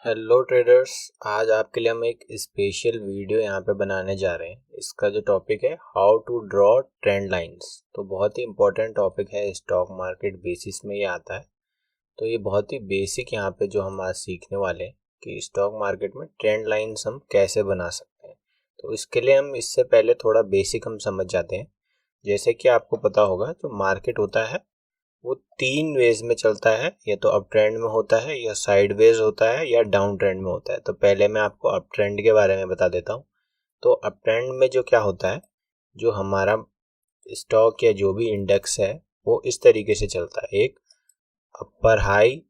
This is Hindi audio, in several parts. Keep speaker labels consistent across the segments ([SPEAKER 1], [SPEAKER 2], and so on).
[SPEAKER 1] Hello traders. आज आपके लिए हम एक स्पेशल वीडियो यहाँ पे बनाने जा रहे हैं। इसका जो टॉपिक है how to draw trend lines. तो बहुत ही इम्पोर्टेंट टॉपिक है, स्टॉक मार्केट बेसिस में ये आता है। तो ये बहुत ही बेसिक यहाँ पे जो हम आज सीखने वाले हैं कि स्टॉक मार्केट में ट्रेंड लाइंस हम कैसे बना सकते हैं। तो इसके लिए हम इससे पहले थोड़ा बेसिक हम समझ जाते हैं। जैसे कि आपको पता होगा जो मार्केट होता है वो 3 वेज में चलता है, या तो अप ट्रेंड में होता है, या साइडवेज होता है, या डाउन ट्रेंड में होता है। तो पहले मैं आपको अप ट्रेंड के बारे में बता देता हूँ। तो अप ट्रेंड में जो क्या होता है, जो हमारा स्टॉक या जो भी इंडेक्स है वो इस तरीके से चलता है, एक अपर हाई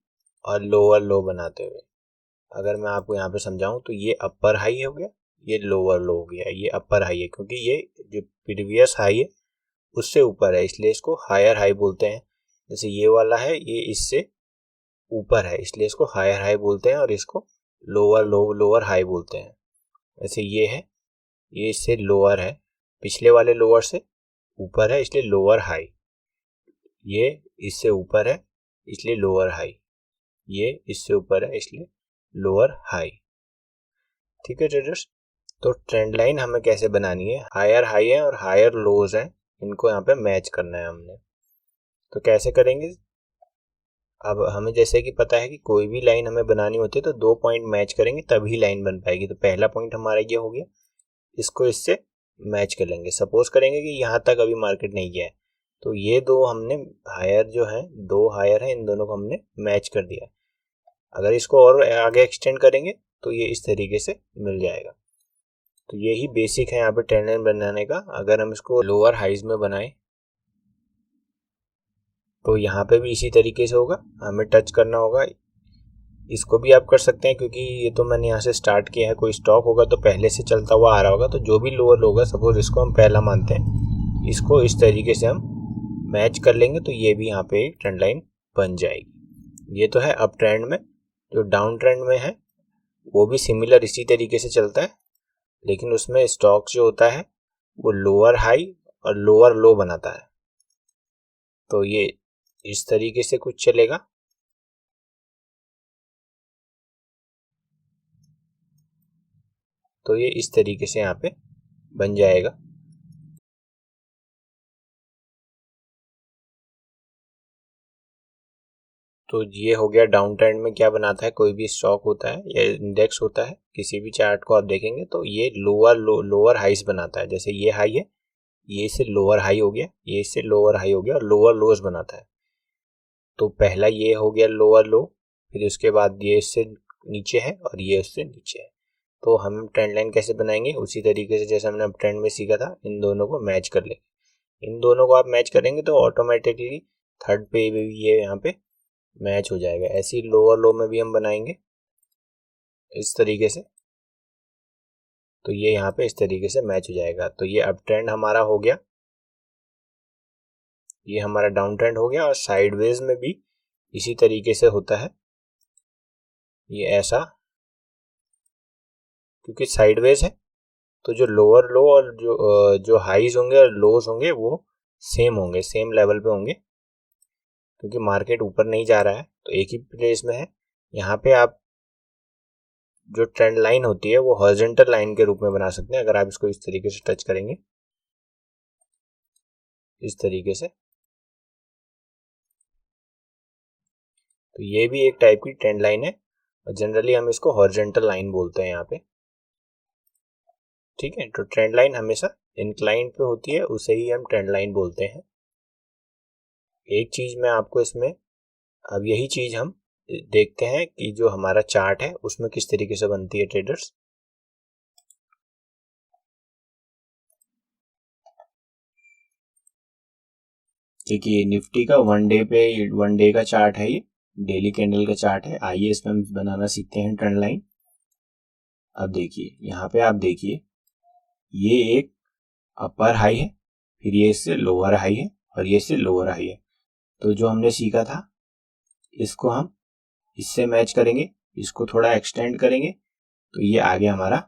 [SPEAKER 1] और लोअर लो बनाते हुए। अगर मैं आपको यहाँ पे समझाऊं तो ये अपर हाई हो गया, ये लोअर लो हो गया। ये अपर हाई है क्योंकि ये जो प्रीवियस हाई है उससे ऊपर है, इसलिए इसको हायर हाई बोलते हैं। जैसे ये वाला है, ये इससे ऊपर है इसलिए इसको हायर हाई बोलते हैं, और इसको लोअर लोअर हाई बोलते हैं। जैसे ये है, ये इससे लोअर है, पिछले वाले लोअर से ऊपर है इसलिए लोअर हाई। ये इससे ऊपर है इसलिए लोअर हाई। ये इससे ऊपर है इसलिए लोअर हाई। ठीक है ट्रेडर्स। तो ट्रेंड लाइन हमें कैसे बनानी है, हायर हाई है और हायर लोज है, इनको यहाँ पे मैच करना है हमने। तो कैसे करेंगे, अब हमें जैसे कि पता है कि कोई भी लाइन हमें बनानी होती है तो 2 पॉइंट मैच करेंगे तभी लाइन बन पाएगी। तो पहला पॉइंट हमारा ये हो गया, इसको इससे मैच कर लेंगे। सपोज करेंगे कि यहाँ तक अभी मार्केट नहीं गया है, तो ये दो हमने हायर जो है, दो हायर है, इन दोनों को हमने मैच कर दिया। अगर इसको और आगे एक्सटेंड करेंगे तो ये इस तरीके से मिल जाएगा। तो यही बेसिक है यहाँ पे ट्रेंड लाइन बनाने का। अगर हम इसको लोअर हाइज में बनाएं तो यहाँ पे भी इसी तरीके से होगा, हमें टच करना होगा। इसको भी आप कर सकते हैं क्योंकि ये तो मैंने यहाँ से स्टार्ट किया है। कोई स्टॉक होगा तो पहले से चलता हुआ आ रहा होगा, तो जो भी लोअर होगा, सपोज इसको हम पहला मानते हैं, इसको इस तरीके से हम मैच कर लेंगे तो ये भी यहाँ पे एक ट्रेंड लाइन बन जाएगी। ये तो है अप ट्रेंड में। जो डाउन ट्रेंड में है वो भी सिमिलर इसी तरीके से चलता है, लेकिन उसमें स्टॉक जो होता है वो लोअर हाई और लोअर लो बनाता है। तो ये इस तरीके से कुछ चलेगा। तो ये इस तरीके से यहाँ पे बन जाएगा। तो ये हो गया डाउन ट्रेंड में क्या बनाता है, कोई भी स्टॉक होता है या इंडेक्स होता है, किसी भी चार्ट को आप देखेंगे तो ये लोअर हाइस बनाता है। जैसे ये हाई है, ये इससे लोअर हाई हो गया, ये इससे लोअर हाई हो गया, और लोअर लोज बनाता है। तो पहला ये हो गया लोअर लो, फिर उसके बाद ये इससे नीचे है और ये उससे नीचे है। तो हम ट्रेंड लाइन कैसे बनाएंगे, उसी तरीके से जैसे हमने ट्रेंड में सीखा था, इन दोनों को मैच कर लेंगे। इन दोनों को आप मैच करेंगे तो ऑटोमेटिकली थर्ड पे भी ये यहाँ पे मैच हो जाएगा। ऐसे ही लोअर लो में भी हम बनाएंगे इस तरीके से, तो ये यहाँ पे इस तरीके से मैच हो जाएगा। तो ये अप ट्रेंड हमारा हो गया, ये हमारा डाउन ट्रेंड हो गया, और साइडवेज में भी इसी तरीके से होता है। ये ऐसा, क्योंकि साइडवेज है तो जो लोअर लो और जो हाईज होंगे और लोज होंगे वो सेम होंगे, सेम लेवल पे होंगे, क्योंकि मार्केट ऊपर नहीं जा रहा है तो एक ही प्लेस में है। यहाँ पे आप जो ट्रेंड लाइन होती है वो हॉरिजॉन्टल लाइन के रूप में बना सकते हैं। अगर आप इसको इस तरीके से टच करेंगे, इस तरीके से, तो ये भी एक टाइप की ट्रेंड लाइन है, और जनरली हम इसको हॉरिजॉन्टल लाइन बोलते हैं यहाँ पे। ठीक है, तो ट्रेंड लाइन हमेशा इंक्लाइन पे होती है, उसे ही हम ट्रेंड लाइन बोलते हैं। एक चीज मैं आपको इसमें, अब यही चीज हम देखते हैं कि जो हमारा चार्ट है उसमें किस तरीके से बनती है ट्रेडर्स। देखिए निफ्टी का वन डे का चार्ट है, ये डेली कैंडल का चार्ट है। आइए इसमें हम बनाना सीखते हैं ट्रेंड लाइन। अब देखिए यहाँ पे आप देखिए, ये एक अपर हाई है, फिर ये इससे लोअर हाई है, और ये इससे लोअर हाई है। तो जो हमने सीखा था इसको हम इससे मैच करेंगे, इसको थोड़ा एक्सटेंड करेंगे तो ये आगे हमारा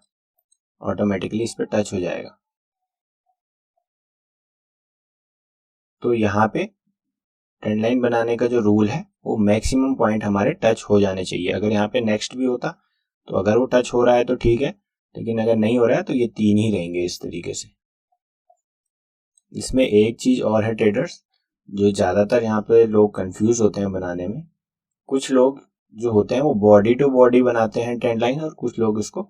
[SPEAKER 1] ऑटोमेटिकली इस पर टच हो जाएगा। तो यहाँ पे ट्रेंड लाइन बनाने का जो रूल है वो मैक्सिमम पॉइंट हमारे टच हो जाने चाहिए। अगर यहाँ पे नेक्स्ट भी होता तो अगर वो टच हो रहा है तो ठीक है, लेकिन अगर नहीं हो रहा है तो ये 3 ही रहेंगे इस तरीके से। इसमें एक चीज और है ट्रेडर्स, जो ज्यादातर यहाँ पे लोग कंफ्यूज होते हैं बनाने में। कुछ लोग जो होते हैं वो बॉडी टू बॉडी बनाते हैं ट्रेंड लाइन, और कुछ लोग इसको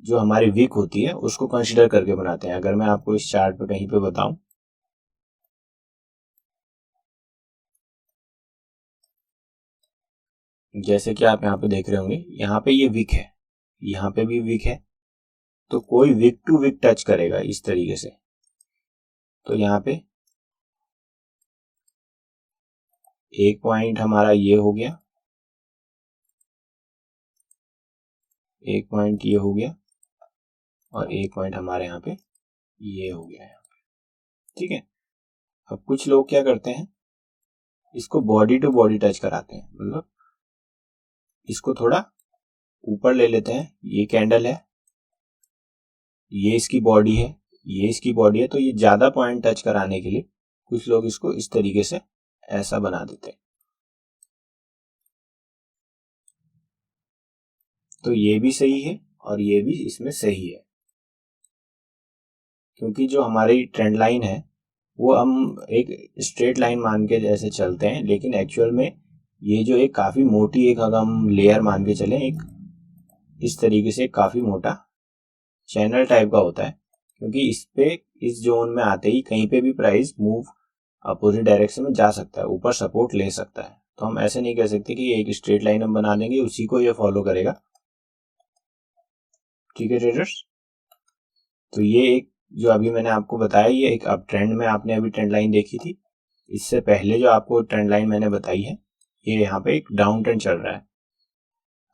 [SPEAKER 1] जो हमारी वीक होती है उसको कंसीडर करके बनाते हैं। अगर मैं आपको इस चार्ट पे कहीं पे बताऊं, जैसे कि आप यहाँ पे देख रहे होंगे, यहाँ पे ये वीक है, यहाँ पे भी वीक है, तो कोई वीक टू वीक टच करेगा इस तरीके से। तो यहाँ पे एक पॉइंट हमारा ये हो गया, एक पॉइंट ये हो गया, और एक पॉइंट हमारे यहाँ पे ये हो गया यहाँ पे, ठीक है। अब कुछ लोग क्या करते हैं, इसको बॉडी टू बॉडी टच कराते हैं, मतलब इसको थोड़ा ऊपर ले लेते हैं। ये कैंडल है, ये इसकी बॉडी है, ये इसकी बॉडी है, तो ये ज्यादा पॉइंट टच कराने के लिए कुछ लोग इसको इस तरीके से ऐसा बना देते हैं। तो ये भी सही है और ये भी इसमें सही है, क्योंकि जो हमारी ट्रेंड लाइन है वो हम एक स्ट्रेट लाइन मान के जैसे चलते हैं, लेकिन एक्चुअल में ये जो एक काफी मोटी एक अगर हम लेयर मान के चलें, एक इस तरीके से काफी मोटा चैनल टाइप का होता है, क्योंकि इस पे इस जोन में आते ही कहीं पे भी प्राइस मूव अपोजिट डायरेक्शन में जा सकता है, ऊपर सपोर्ट ले सकता है। तो हम ऐसे नहीं कह सकते कि एक स्ट्रेट लाइन हम बना देंगे उसी को ये फॉलो करेगा, ठीक है ट्रेडर्स। तो ये एक जो अभी मैंने आपको बताया, ये एक अप ट्रेंड में आपने अभी ट्रेंड लाइन देखी थी। इससे पहले जो आपको ट्रेंड लाइन मैंने बताई है, ये यहाँ पे एक डाउन ट्रेंड चल रहा है।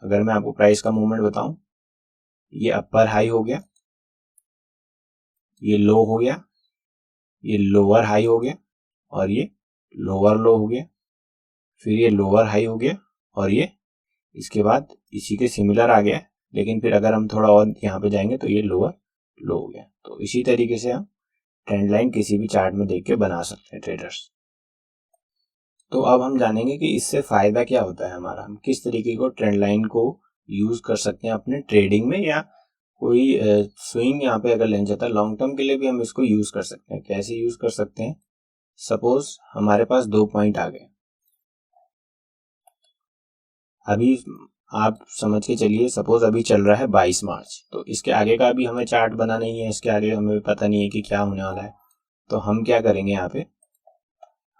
[SPEAKER 1] अगर मैं आपको प्राइस का मूवमेंट बताऊं, ये अपर हाई हो गया, ये लो हो गया, ये लोअर हाई हो गया, और ये लोअर लो हो गया, फिर ये लोअर हाई हो गया, और ये इसके बाद इसी के सिमिलर आ गया। लेकिन फिर अगर हम थोड़ा और यहाँ पे जाएंगे तो ये लोअर लो हो गया। तो इसी तरीके से हम ट्रेंड लाइन किसी भी चार्ट में देख के बना सकते हैं ट्रेडर्स। तो अब हम जानेंगे कि इससे फायदा क्या होता है हमारा, हम किस तरीके को ट्रेंड लाइन को यूज कर सकते हैं अपने ट्रेडिंग में, या कोई स्विंग यहाँ पे अगर लेना चाहता है लॉन्ग टर्म के लिए भी हम इसको यूज कर सकते हैं। कैसे यूज कर सकते हैं, सपोज हमारे पास 2 पॉइंट आ गए, अभी आप समझ के चलिए, सपोज अभी चल रहा है 22 मार्च, तो इसके आगे का भी हमें चार्ट बना नहीं है, इसके आगे हमें पता नहीं है कि क्या होने वाला है। तो हम क्या करेंगे, यहाँ पे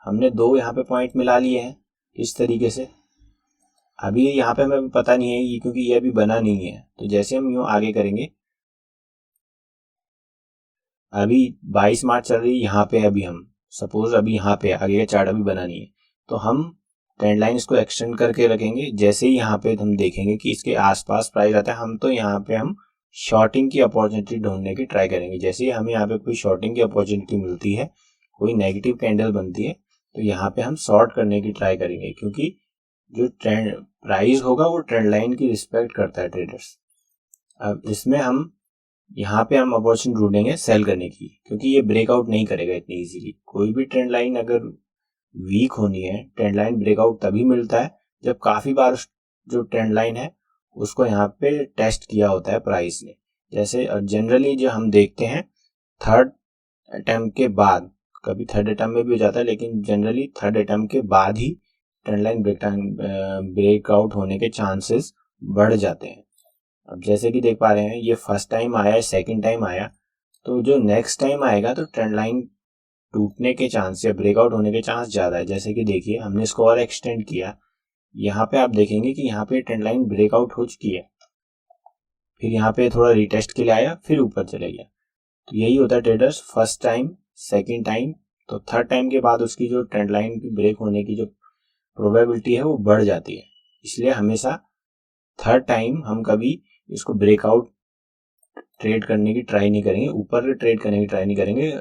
[SPEAKER 1] हमने 2 यहाँ पे पॉइंट मिला लिए हैं इस तरीके से। अभी यहाँ पे हमें पता नहीं है ये, क्योंकि ये अभी बना नहीं है। तो जैसे हम यूँ आगे करेंगे, अभी 22 मार्च चल रही है यहाँ पे, अभी हम सपोज अभी यहाँ पे आगे का चार्ट अभी बना नहीं है, तो हम ट्रेंड लाइन इसको एक्सटेंड करके रखेंगे। जैसे ही यहाँ पे हम देखेंगे कि इसके आसपास प्राइस आता है, हम तो यहाँ पे हम शॉर्टिंग की अपॉर्चुनिटी ढूंढने की ट्राई करेंगे। जैसे ही हमें यहाँ पे कोई शॉर्टिंग की अपॉर्चुनिटी मिलती है, कोई नेगेटिव कैंडल बनती है, तो यहाँ पे हम शॉर्ट करने की ट्राई करेंगे, क्योंकि जो ट्रेंड प्राइस होगा वो ट्रेंड लाइन की रिस्पेक्ट करता है ट्रेडर्स। अब इसमें हम यहाँ पे हम अपॉर्चुनिटी ढूंढेंगे सेल करने की, क्योंकि ये ब्रेकआउट नहीं करेगा इतनी इजीली। कोई भी ट्रेंड लाइन अगर वीक होनी है, ट्रेंड लाइन ब्रेकआउट तभी मिलता है जब काफी बार जो ट्रेंड लाइन है उसको यहाँ पे टेस्ट किया होता है प्राइस ने। जैसे जनरली जो हम देखते हैं थर्ड अटेम्प्ट के बाद, कभी थर्ड अटेम्प्ट में भी हो जाता है, लेकिन जनरली थर्ड अटेम्प्ट के बाद ही ट्रेंड लाइन ब्रेकआउट होने के चांसेस बढ़ जाते हैं। अब जैसे कि देख पा रहे हैं, ये फर्स्ट टाइम आया, सेकंड टाइम आया, तो जो नेक्स्ट टाइम आएगा तो ट्रेंड लाइन टूटने के चांस या ब्रेकआउट होने के चांस ज्यादा है। जैसे कि देखिए हमने इसको और एक्सटेंड किया, यहाँ पे आप देखेंगे कि यहाँ पे ट्रेंड लाइन ब्रेकआउट हो चुकी है, फिर यहाँ पे थोड़ा रिटेस्ट के लिए आया, फिर ऊपर चले गया। तो यही होता है traders, first time, second time, तो थर्ड टाइम के बाद उसकी जो ट्रेंड लाइन की ब्रेक होने की जो प्रोबेबिलिटी है वो बढ़ जाती है। इसलिए हमेशा थर्ड टाइम हम कभी इसको ब्रेकआउट ट्रेड करने की ट्राई नहीं करेंगे, ऊपर ट्रेड करने की ट्राई नहीं करेंगे।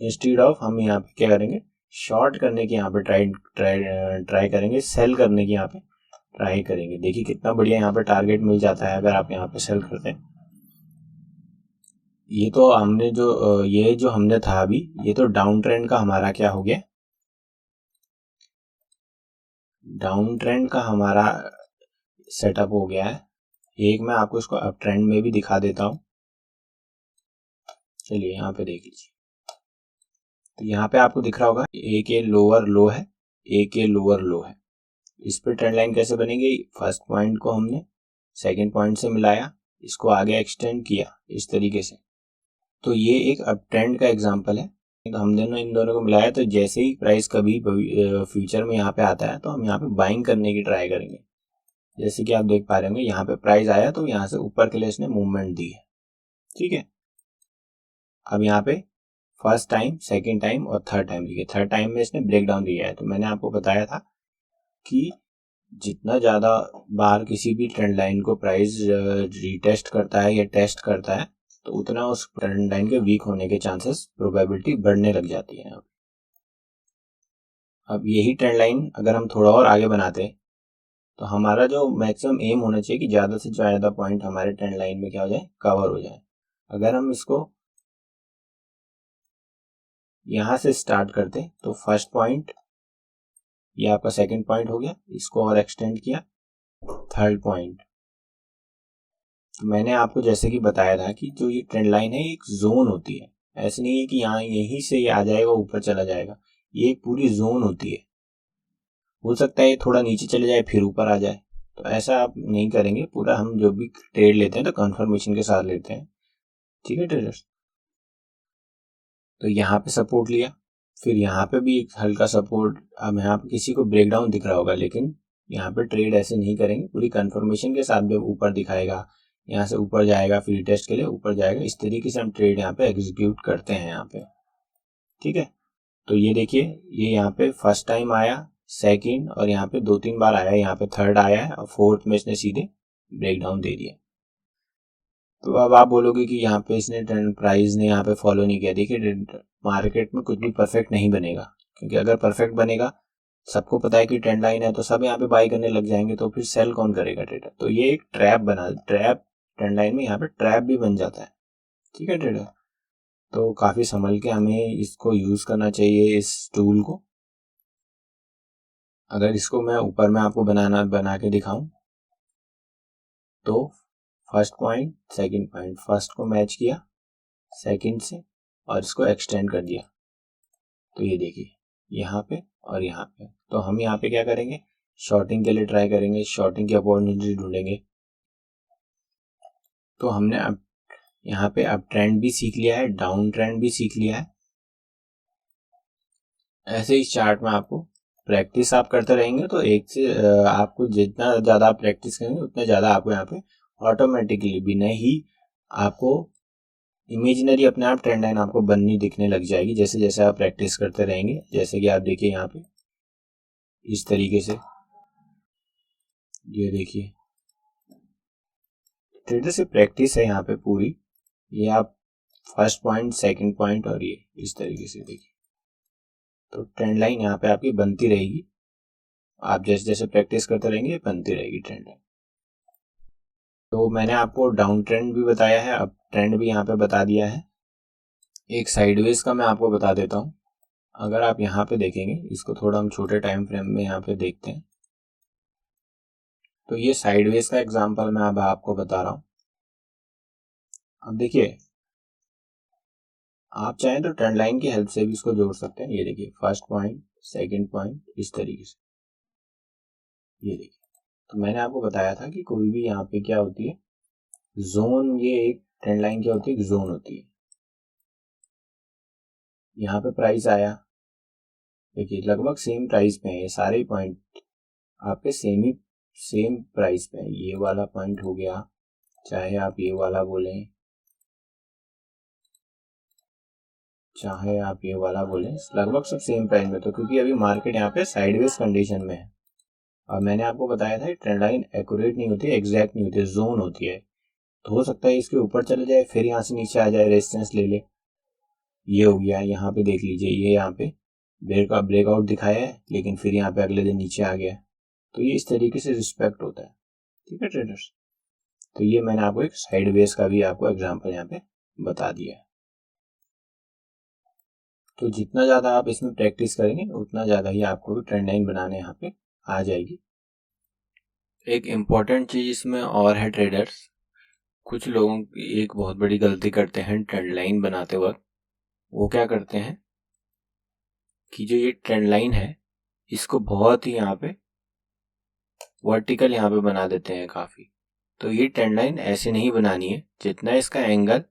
[SPEAKER 1] इंस्टीड ऑफ हम यहाँ पे क्या करेंगे, शॉर्ट करने की यहाँ पे ट्राई करेंगे, सेल करने की यहाँ पे ट्राई करेंगे। देखिए कितना बढ़िया यहाँ पे टारगेट मिल जाता है अगर आप यहाँ पे सेल करते हैं। ये तो हमने जो ये जो हमने था अभी, ये तो डाउन ट्रेंड का हमारा क्या हो गया, डाउन ट्रेंड का हमारा सेटअप हो गया है। एक मैं आपको इसको अप ट्रेंड में भी दिखा देता हूँ। चलिए यहाँ पे देख लीजिए, तो यहाँ पे आपको दिख रहा होगा एक ये लोअर लो है, एक ये लोअर लो है। इस पे ट्रेंड लाइन कैसे बनेगी, फर्स्ट पॉइंट को हमने सेकंड पॉइंट से मिलाया, इसको आगे एक्सटेंड किया इस तरीके से, तो ये एक अप ट्रेंड का एग्जांपल है। तो हम दोनों इन दोनों को मिलाया, तो जैसे ही प्राइस कभी फ्यूचर में यहाँ पे आता है तो हम यहाँ पे बाइंग करने की ट्राई करेंगे। जैसे कि आप देख पा रहे होंगे यहाँ पे प्राइस आया तो यहाँ से ऊपर के लिए इसने मूवमेंट दी है, ठीक है। अब यहाँ पे फर्स्ट टाइम, सेकेंड टाइम और थर्ड टाइम दिया, थर्ड टाइम में इसने ब्रेक डाउन दिया है। तो मैंने आपको बताया था कि जितना ज़्यादा बार किसी भी ट्रेंड लाइन को प्राइस रीटेस्ट करता है या टेस्ट करता है, तो उतना उस ट्रेंड लाइन के वीक होने के चांसेस, प्रोबेबिलिटी बढ़ने लग जाती है। अब यही ट्रेंड लाइन अगर हम थोड़ा और आगे बनाते हैं, तो हमारा जो मैक्सिमम एम होना चाहिए कि ज़्यादा से ज़्यादा पॉइंट हमारे ट्रेंड लाइन में क्या हो जाए, कवर हो जाए। अगर हम इसको यहाँ से स्टार्ट करते तो फर्स्ट पॉइंट, ये आपका सेकंड पॉइंट हो गया, इसको और एक्सटेंड किया, थर्ड पॉइंट। तो मैंने आपको जैसे कि बताया था कि जो ये ट्रेंड लाइन है एक जोन होती है, ऐसे नहीं है कि यहाँ यहीं से ये आ जाएगा ऊपर चला जाएगा, ये एक पूरी जोन होती है। हो सकता है ये थोड़ा नीचे चले जाए फिर ऊपर आ जाए, तो ऐसा आप नहीं करेंगे। पूरा हम जो भी ट्रेड लेते हैं तो कंफर्मेशन के साथ लेते हैं, ठीक है ट्रेडर्स। तो यहाँ पे सपोर्ट लिया, फिर यहाँ पे भी एक हल्का सपोर्ट। अब यहाँ पे किसी को ब्रेकडाउन दिख रहा होगा, लेकिन यहाँ पे ट्रेड ऐसे नहीं करेंगे, पूरी कंफर्मेशन के साथ भी ऊपर दिखाएगा, यहाँ से ऊपर जाएगा, फिर टेस्ट के लिए ऊपर जाएगा। इस तरीके से हम ट्रेड यहाँ पे एग्जीक्यूट करते हैं यहाँ पे, ठीक है। तो ये देखिए, ये यहाँ पे फर्स्ट टाइम आया, सेकंड, और यहाँ पे 2-3 बार आया, यहाँ पे थर्ड आया है, और फोर्थ में इसने सीधे ब्रेकडाउन दे दिया। तो अब आप बोलोगे कि यहाँ पे इसने ट्रेंड प्राइस ने यहाँ पे फॉलो नहीं किया। देखिए, मार्केट में कुछ भी परफेक्ट नहीं बनेगा, क्योंकि अगर परफेक्ट बनेगा, सबको पता है कि ट्रेंड लाइन है, तो सब यहाँ पे बाई करने लग जाएंगे, तो फिर सेल कौन करेगा ट्रेडर। तो ये एक ट्रैप ट्रैप ट्रेंड लाइन में यहाँ पे ट्रैप भी बन जाता है, ठीक है ट्रेडर। तो काफ़ी संभल के हमें इसको यूज़ करना चाहिए, इस टूल को। अगर इसको मैं ऊपर में आपको बना के दिखाऊं, तो first point, second point, first को मैच किया सेकंड से और इसको एक्सटेंड कर दिया, तो ये देखिए यहाँ पे और यहाँ पे। तो हम यहाँ पे क्या करेंगे, शॉर्टिंग के लिए ट्राई करेंगे, शॉर्टिंग की अपॉर्चुनिटी ढूंढेंगे। तो हमने अब यहाँ पे अप ट्रेंड भी सीख लिया है, डाउन ट्रेंड भी सीख लिया है। ऐसे इस चार्ट में आपको प्रैक्टिस आप करते रहेंगे, तो एक से आपको जितना ज़्यादा आप प्रैक्टिस करेंगे उतना ज़्यादा आपको यहाँ पे ऑटोमेटिकली, बिना ही आपको इमेजिनरी, अपने आप ट्रेंड लाइन आपको बननी दिखने लग जाएगी, जैसे जैसे आप प्रैक्टिस करते रहेंगे। जैसे कि आप देखिए यहाँ पे इस तरीके से, ये देखिए ट्रेडर से प्रैक्टिस है यहाँ पे पूरी। ये आप फर्स्ट पॉइंट, सेकंड पॉइंट, और ये इस तरीके से देखिए, तो ट्रेंड लाइन यहाँ पे आपकी बनती रहेगी। आप जैसे जैसे प्रैक्टिस करते रहेंगे बनती रहेगी ट्रेंड लाइन। तो मैंने आपको डाउन ट्रेंड भी बताया है, अप ट्रेंड भी यहाँ पे बता दिया है। एक साइडवेज का मैं आपको बता देता हूँ। अगर आप यहाँ पे देखेंगे, इसको थोड़ा हम छोटे टाइम फ्रेम में यहाँ पे देखते हैं, तो ये साइडवेज का एग्जांपल मैं अब आपको बता रहा हूँ। अब देखिए, आप चाहें तो ट्रेंड लाइन की हेल्प से भी इसको जोड़ सकते हैं। ये देखिए फर्स्ट पॉइंट, सेकंड पॉइंट, इस तरीके से, ये देखिए। तो मैंने आपको बताया था कि कोई भी यहाँ पे क्या होती है, जोन, ये एक ट्रेंड लाइन क्या होती है, एक जोन होती है। यहाँ पे प्राइस आया, देखिए लगभग सेम प्राइस पे है, ये सारे पॉइंट आपके सेम प्राइस पे है। ये वाला पॉइंट हो गया, चाहे आप ये वाला बोलें, चाहे आप ये वाला बोलें, लगभग सब सेम प्राइस में। तो क्योंकि अभी मार्केट यहाँ पे साइडवेज कंडीशन में है, और मैंने आपको बताया था ट्रेंड लाइन एक्यूरेट नहीं होती है, एग्जैक्ट नहीं होती है, जोन होती है। तो हो सकता है इसके ऊपर चले जाए, फिर यहाँ से नीचे आ जाए, रेजिस्टेंस ले ले। ये हो गया, यहाँ पे देख लीजिए, ये यहाँ पे ब्रेकआउट दिखाया है, लेकिन फिर यहाँ पे अगले दिन नीचे आ गया। तो ये इस तरीके से रिस्पेक्ट होता है, ठीक है ट्रेडर्स। तो ये मैंने आपको एक साइडवेज का भी आपको एग्जांपल यहाँ पे बता दिया है। तो जितना ज़्यादा आप इसमें प्रैक्टिस करेंगे उतना ज़्यादा ही आपको ट्रेंड लाइन बनाने यहाँ पे आ जाएगी। एक इम्पॉर्टेंट चीज इसमें और है ट्रेडर्स, कुछ लोगों की एक बहुत बड़ी गलती करते हैं ट्रेंड लाइन बनाते वक्त। वो क्या करते हैं कि जो ये ट्रेंड लाइन है इसको बहुत ही यहाँ पे वर्टिकल यहाँ पे बना देते हैं काफी। तो ये ट्रेंड लाइन ऐसे नहीं बनानी है, जितना इसका एंगल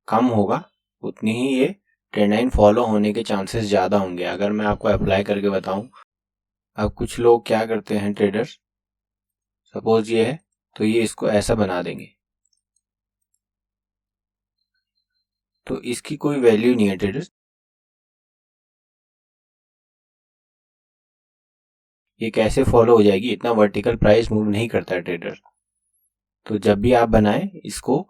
[SPEAKER 1] कम होगा उतनी ही ये ट्रेंड लाइन फॉलो होने के चांसेस ज़्यादा होंगे। अगर मैं आपको अप्लाई करके बताऊं, अब कुछ लोग क्या करते हैं ट्रेडर्स, सपोज ये है तो ये इसको ऐसा बना देंगे, तो इसकी कोई वैल्यू नहीं है ट्रेडर्स। ये कैसे फॉलो हो जाएगी, इतना वर्टिकल प्राइस मूव नहीं करता है ट्रेडर। तो जब भी आप बनाएं इसको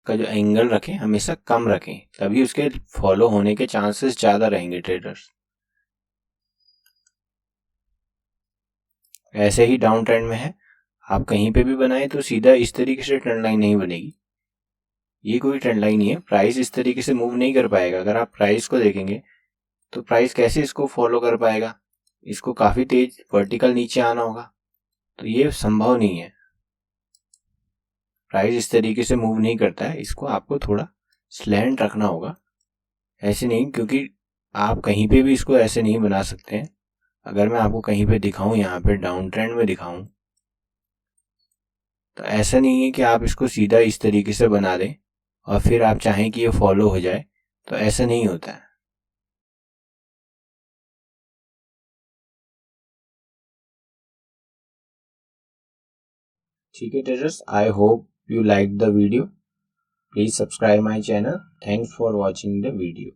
[SPEAKER 1] का जो एंगल रखें हमेशा कम रखें, तभी उसके फॉलो होने के चांसेस ज़्यादा रहेंगे ट्रेडर्स। ऐसे ही डाउन ट्रेंड में है, आप कहीं पे भी बनाएं तो सीधा इस तरीके से ट्रेंड लाइन नहीं बनेगी। ये कोई ट्रेंड लाइन नहीं है, प्राइस इस तरीके से मूव नहीं कर पाएगा। अगर आप प्राइस को देखेंगे तो प्राइस कैसे इसको फॉलो कर पाएगा, इसको काफ़ी तेज वर्टिकल नीचे आना होगा, तो ये संभव नहीं है। प्राइस इस तरीके से मूव नहीं करता है, इसको आपको थोड़ा स्लैंट रखना होगा, ऐसे नहीं, क्योंकि आप कहीं पे भी इसको ऐसे नहीं बना सकते हैं। अगर मैं आपको कहीं पे दिखाऊं, यहाँ पे डाउन ट्रेंड में दिखाऊं, तो ऐसा नहीं है कि आप इसको सीधा इस तरीके से बना दें और फिर आप चाहें कि ये फॉलो हो जाए, तो ऐसा नहीं होता है। ठीक है traders, I hope you liked the video. Please subscribe my channel. Thanks for watching the video.